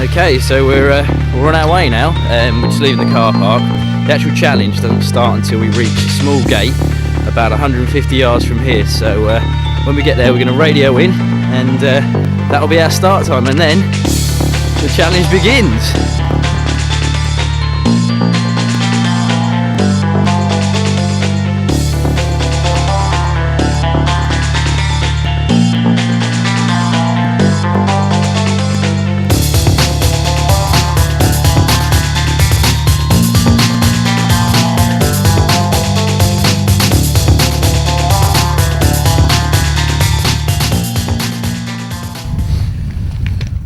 Okay, so we're on our way now. We're just leaving the car park. The actual challenge doesn't start until we reach a small gate about 150 yards from here. So when we get there, we're going to radio in, and that'll be our start time, and then the challenge begins.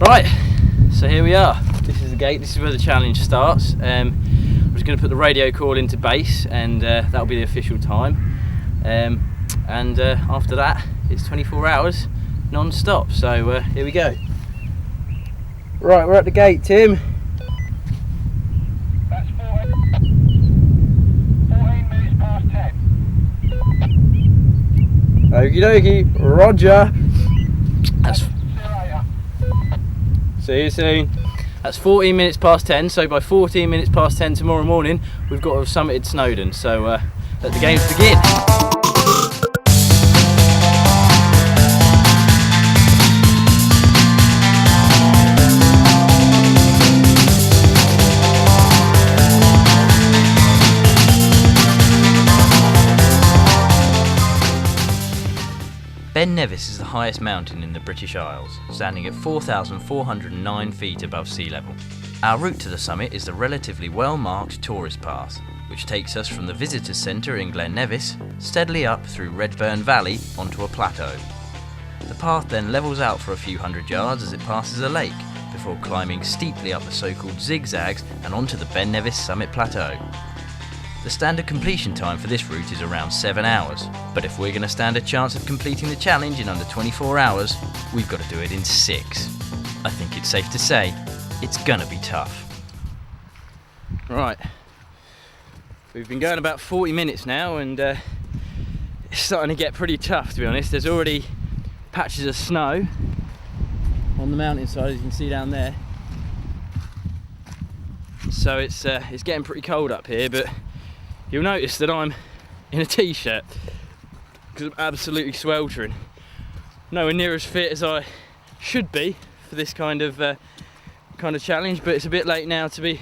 Right, so here we are. This is the gate, this is where the challenge starts. I'm just going to put the radio call into base, and that'll be the official time. And after that, it's 24 hours non-stop. So here we go. Right, we're at the gate, Tim. That's 14 minutes past 10. Okie dokie, Roger. That's See you soon. That's 14 minutes past 10, so by 14 minutes past 10 tomorrow morning, we've got to have summited Snowdon. So let the games begin. Ben Nevis is the highest mountain in the British Isles, standing at 4,409 feet above sea level. Our route to the summit is the relatively well-marked tourist path, which takes us from the visitors centre in Glen Nevis steadily up through Redburn Valley onto a plateau. The path then levels out for a few hundred yards as it passes a lake, before climbing steeply up the so-called zigzags and onto the Ben Nevis summit plateau. The standard completion time for this route is around 7 hours, but if we're going to stand a chance of completing the challenge in under 24 hours, we've got to do it in 6. I think it's safe to say, it's gonna be tough. Right, we've been going about 40 minutes now, and it's starting to get pretty tough, to be honest. There's already patches of snow on the mountainside, as you can see down there. So it's getting pretty cold up here, but you'll notice that I'm in a t-shirt because I'm absolutely sweltering. Nowhere near as fit as I should be for this kind of challenge, but it's a bit late now to be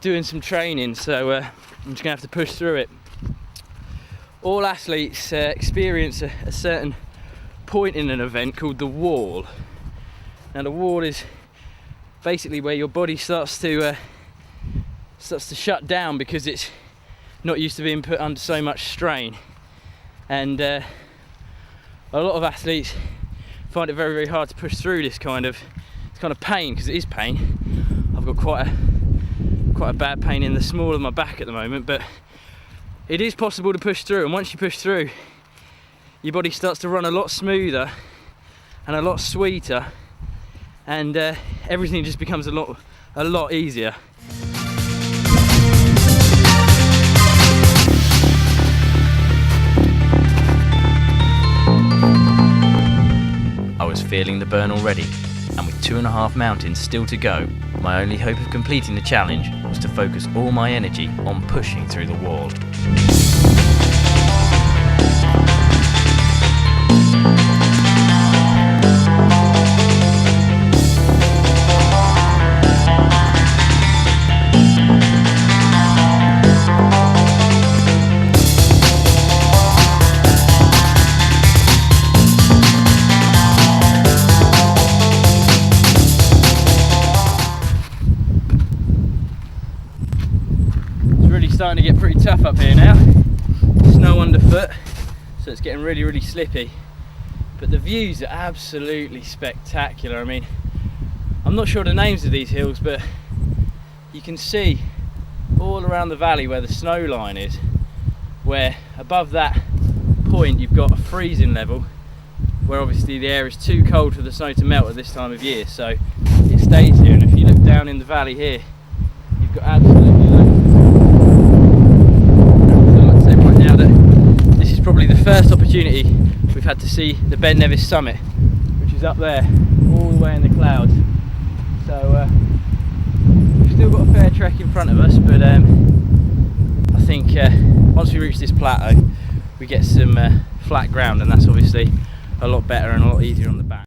doing some training, so I'm just gonna have to push through it. All athletes experience a certain point in an event called the wall. Now the wall is basically where your body starts to shut down because it's not used to being put under so much strain, and a lot of athletes find it very, very hard to push through this kind of pain, because it is pain. I've got quite a bad pain in the small of my back at the moment, but it is possible to push through, and once you push through, your body starts to run a lot smoother and a lot sweeter, and everything just becomes a lot easier. I was feeling the burn already, and with 2.5 mountains still to go, my only hope of completing the challenge was to focus all my energy on pushing through the wall. Starting to get pretty tough up here now. Snow underfoot, so it's getting really, really slippy. But the views are absolutely spectacular. I mean, I'm not sure the names of these hills, but you can see all around the valley where the snow line is, where above that point you've got a freezing level, where obviously the air is too cold for the snow to melt at this time of year, so it stays here. And if you look down in the valley here, you've got absolutely probably the first opportunity we've had to see the Ben Nevis summit, which is up there all the way in the clouds. So trek in front of us, but I think once we reach this plateau we get some flat ground, and that's obviously a lot better and a lot easier on the back.